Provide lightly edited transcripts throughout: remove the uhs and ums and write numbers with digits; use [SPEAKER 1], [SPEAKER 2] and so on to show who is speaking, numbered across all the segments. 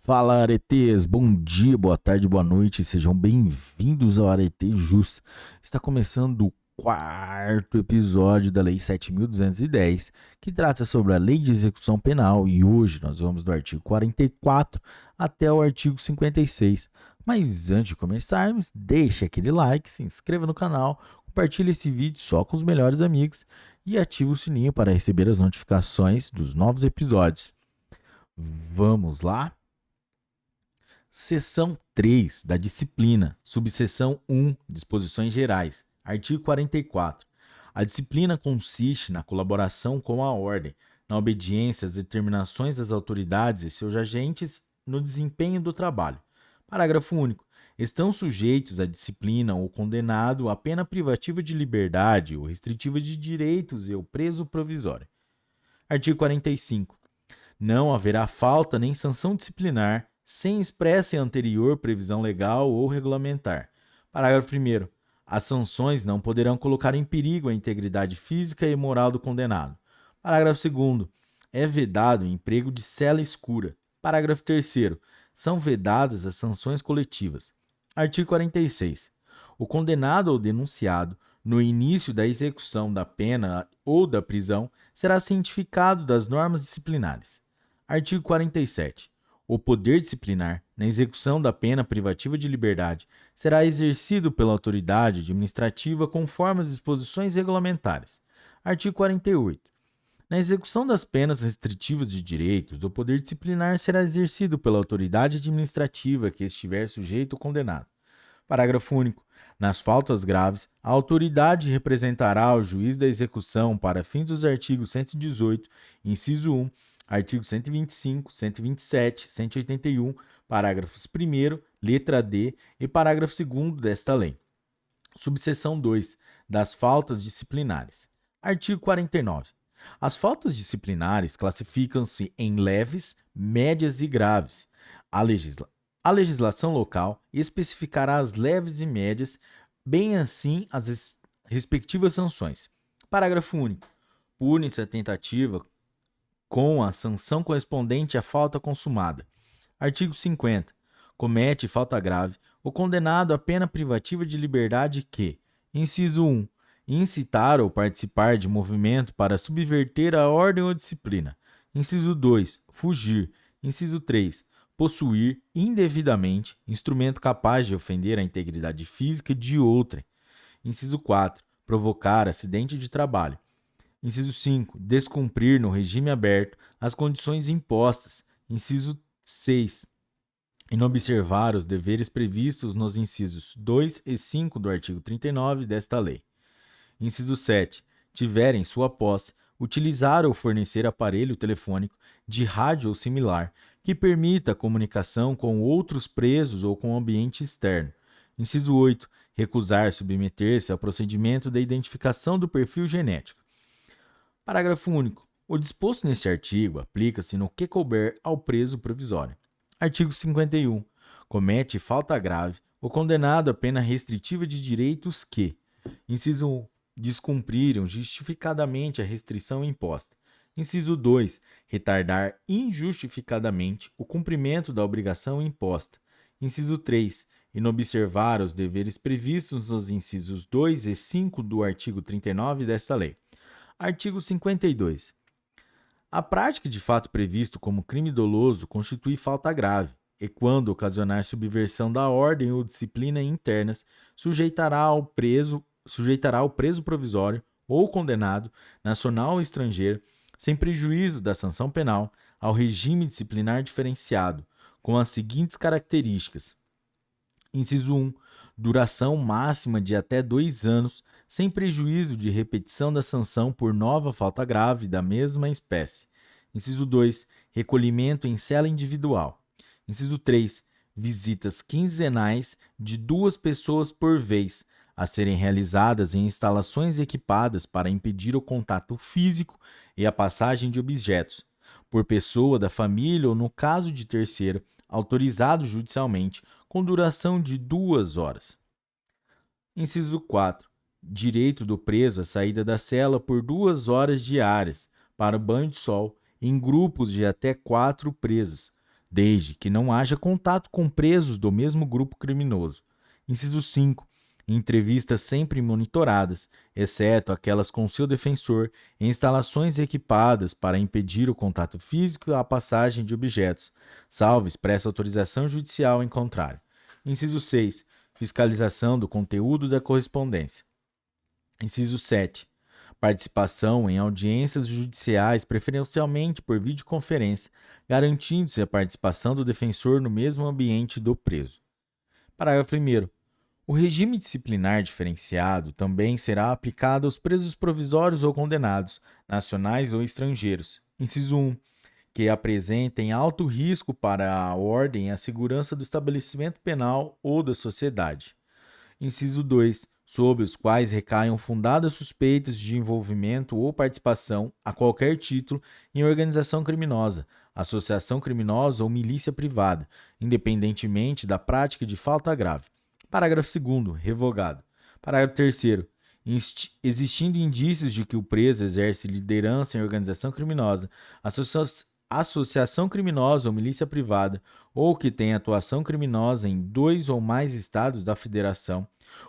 [SPEAKER 1] Fala, aretes! Bom dia, boa tarde, boa noite, sejam bem-vindos ao Arete Jus. Está começando o quarto episódio da Lei 7.210, que trata sobre a Lei de Execução Penal, e hoje nós vamos do artigo 44 até o artigo 56. Mas antes de começarmos, deixe aquele like, se inscreva no canal, compartilhe esse vídeo só com os melhores amigos e ative o sininho para receber as notificações dos novos episódios. Vamos lá? Seção 3 da disciplina, subseção 1, disposições gerais, artigo 44. A disciplina consiste na colaboração com a ordem, na obediência às determinações das autoridades e seus agentes no desempenho do trabalho. Parágrafo único. Estão sujeitos à disciplina o condenado à pena privativa de liberdade ou restritiva de direitos e o preso provisório. Artigo 45. Não haverá falta nem sanção disciplinar sem expressa e anterior previsão legal ou regulamentar. Parágrafo 1º. As sanções não poderão colocar em perigo a integridade física e moral do condenado. Parágrafo 2º. É vedado o emprego de cela escura. Parágrafo 3º. São vedadas as sanções coletivas. Artigo 46. O condenado ou denunciado, no início da execução da pena ou da prisão, será cientificado das normas disciplinares. Artigo 47. O poder disciplinar, na execução da pena privativa de liberdade, será exercido pela autoridade administrativa conforme as disposições regulamentares. Artigo 48. Na execução das penas restritivas de direitos, o poder disciplinar será exercido pela autoridade administrativa que estiver sujeito ao condenado. Parágrafo único. Nas faltas graves, a autoridade representará o juiz da execução para fins dos artigos 118, inciso 1, artigo 125, 127, 181, parágrafos 1º, letra D e parágrafo 2º desta lei. Subseção 2. Das faltas disciplinares. Artigo 49. As faltas disciplinares classificam-se em leves, médias e graves. A legislação local especificará as leves e médias, bem assim as respectivas sanções. Parágrafo único. Pune-se a tentativa com a sanção correspondente à falta consumada. Artigo 50. Comete falta grave o condenado à pena privativa de liberdade que, inciso 1, incitar ou participar de movimento para subverter a ordem ou disciplina. Inciso 2, fugir. Inciso 3, possuir indevidamente instrumento capaz de ofender a integridade física de outrem. Inciso 4, provocar acidente de trabalho. Inciso 5, descumprir no regime aberto as condições impostas. Inciso 6, inobservar os deveres previstos nos incisos 2 e 5 do artigo 39 desta lei. Inciso 7, tiver em sua posse utilizar ou fornecer aparelho telefônico de rádio ou similar que permita a comunicação com outros presos ou com o ambiente externo. Inciso 8, recusar submeter-se ao procedimento de identificação do perfil genético. Parágrafo único. O disposto neste artigo aplica-se no que couber ao preso provisório. Artigo 51. Comete falta grave o condenado a pena restritiva de direitos que, inciso 1, descumpriram justificadamente a restrição imposta. Inciso 2, retardar injustificadamente o cumprimento da obrigação imposta. Inciso 3, inobservar os deveres previstos nos incisos 2 e 5 do artigo 39 desta lei. Artigo 52. A prática de fato previsto como crime doloso constitui falta grave e, quando ocasionar subversão da ordem ou disciplina internas, sujeitará o preso provisório ou condenado, nacional ou estrangeiro, sem prejuízo da sanção penal, ao regime disciplinar diferenciado, com as seguintes características. Inciso 1. Duração máxima de até 2 anos, sem prejuízo de repetição da sanção por nova falta grave da mesma espécie. Inciso 2. Recolhimento em cela individual. Inciso 3. Visitas quinzenais de 2 pessoas por vez, a serem realizadas em instalações equipadas para impedir o contato físico e a passagem de objetos, por pessoa da família ou, no caso de terceiro, autorizado judicialmente, com duração de 2 horas. Inciso 4. Direito do preso à saída da cela por 2 horas diárias para banho de sol em grupos de até 4 presos, desde que não haja contato com presos do mesmo grupo criminoso. Inciso 5. Entrevistas sempre monitoradas, exceto aquelas com seu defensor, em instalações equipadas para impedir o contato físico e a passagem de objetos, salvo expressa autorização judicial em contrário. Inciso 6. Fiscalização do conteúdo da correspondência. Inciso 7. Participação em audiências judiciais, preferencialmente por videoconferência, garantindo-se a participação do defensor no mesmo ambiente do preso. Parágrafo 1º. O regime disciplinar diferenciado também será aplicado aos presos provisórios ou condenados, nacionais ou estrangeiros. Inciso 1. Que apresentem alto risco para a ordem e a segurança do estabelecimento penal ou da sociedade. Inciso 2. Sobre os quais recaiam fundadas suspeitas de envolvimento ou participação, a qualquer título, em organização criminosa, associação criminosa ou milícia privada, independentemente da prática de falta grave. Parágrafo 2º. Revogado. Parágrafo 3º. Existindo indícios de que o preso exerce liderança em organização criminosa, associação criminosa ou milícia privada, ou que tem atuação criminosa em 2 ou mais estados da federação,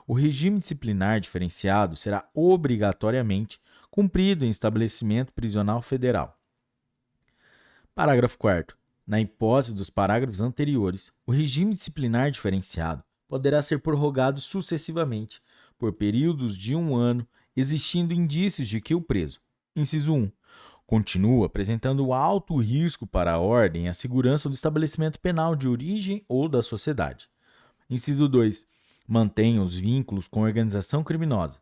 [SPEAKER 1] o regime disciplinar diferenciado será obrigatoriamente cumprido em estabelecimento prisional federal. Parágrafo 4º. Na hipótese dos parágrafos anteriores, o regime disciplinar diferenciado poderá ser prorrogado sucessivamente por períodos de 1 ano, existindo indícios de que o preso, inciso 1, continua apresentando alto risco para a ordem e a segurança do estabelecimento penal de origem ou da sociedade. Inciso 2. Mantém os vínculos com organização criminosa,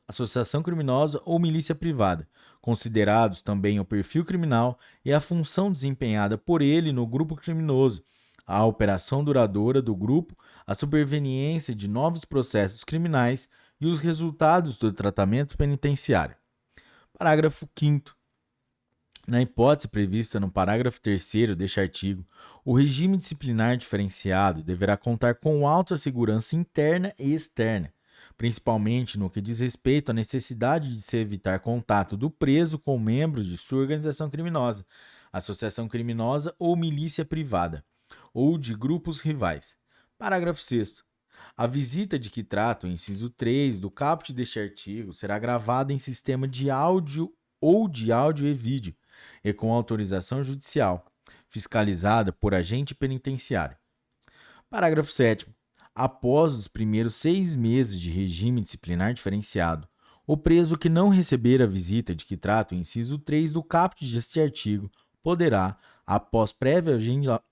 [SPEAKER 1] associação criminosa ou milícia privada, considerados também o perfil criminal e a função desempenhada por ele no grupo criminoso, a operação duradoura do grupo, a superveniência de novos processos criminais e os resultados do tratamento penitenciário. Parágrafo 5º. Na hipótese prevista no parágrafo 3º deste artigo, o regime disciplinar diferenciado deverá contar com alta segurança interna e externa, principalmente no que diz respeito à necessidade de se evitar contato do preso com membros de sua organização criminosa, associação criminosa ou milícia privada, ou de grupos rivais. Parágrafo 6º. A visita de que trata o inciso 3 do caput deste artigo será gravada em sistema de áudio ou de áudio e vídeo, e com autorização judicial, fiscalizada por agente penitenciário. Parágrafo 7º. Após os primeiros 6 meses de regime disciplinar diferenciado, o preso que não receber a visita de que trata o inciso 3 do caput deste artigo poderá, após prévio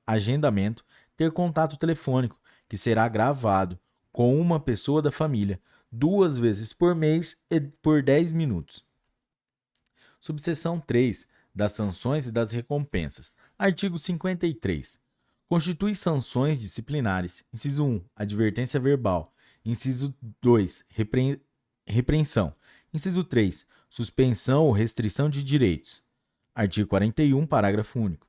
[SPEAKER 1] agendamento, ter contato telefônico, que será gravado com uma pessoa da família, 2 vezes por mês e por 10 minutos. Subseção 3. Das sanções e das recompensas. Artigo 53. Constitui sanções disciplinares. Inciso 1. Advertência verbal. Inciso 2. Repreensão. Inciso 3. Suspensão ou restrição de direitos. Artigo 41, parágrafo único.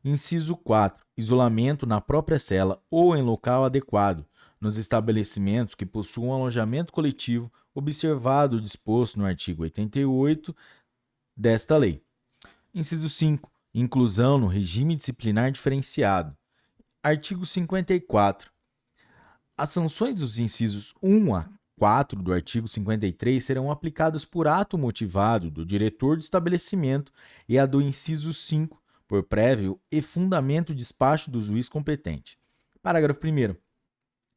[SPEAKER 1] Inciso 4. Isolamento na própria cela ou em local adequado, nos estabelecimentos que possuam alojamento coletivo, observado o disposto no artigo 88 desta lei. Inciso 5. Inclusão no regime disciplinar diferenciado. Artigo 54. As sanções dos incisos 1 a 4 do artigo 53 serão aplicadas por ato motivado do diretor do estabelecimento e a do inciso 5, por prévio e fundamento despacho do juiz competente. Parágrafo 1º.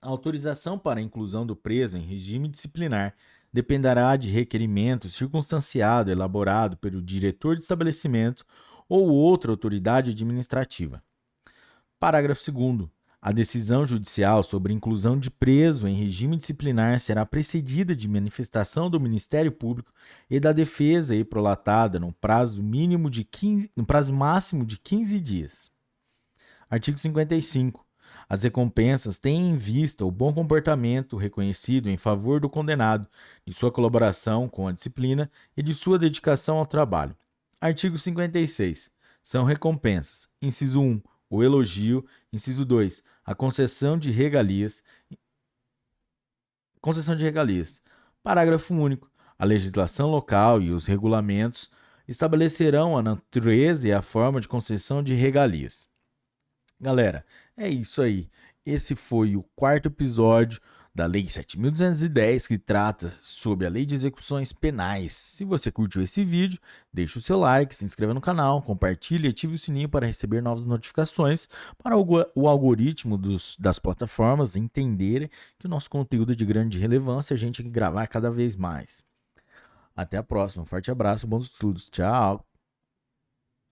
[SPEAKER 1] A autorização para a inclusão do preso em regime disciplinar dependerá de requerimento circunstanciado elaborado pelo diretor de estabelecimento ou outra autoridade administrativa. Parágrafo 2º. A decisão judicial sobre inclusão de preso em regime disciplinar será precedida de manifestação do Ministério Público e da defesa e prolatada no prazo máximo de 15 dias. Artigo 55. As recompensas têm em vista o bom comportamento reconhecido em favor do condenado, de sua colaboração com a disciplina e de sua dedicação ao trabalho. Artigo 56. São recompensas. Inciso 1. O elogio. Inciso 2. A concessão de regalias. Parágrafo único. A legislação local e os regulamentos estabelecerão a natureza e a forma de concessão de regalias. Galera, é isso aí. Esse foi o quarto episódio da Lei 7.210, que trata sobre a Lei de Execuções Penais. Se você curtiu esse vídeo, deixe o seu like, se inscreva no canal, compartilhe e ative o sininho para receber novas notificações, para o algoritmo das plataformas entenderem que o nosso conteúdo é de grande relevância e a gente tem que gravar cada vez mais. Até a próxima. Um forte abraço, bons estudos. Tchau!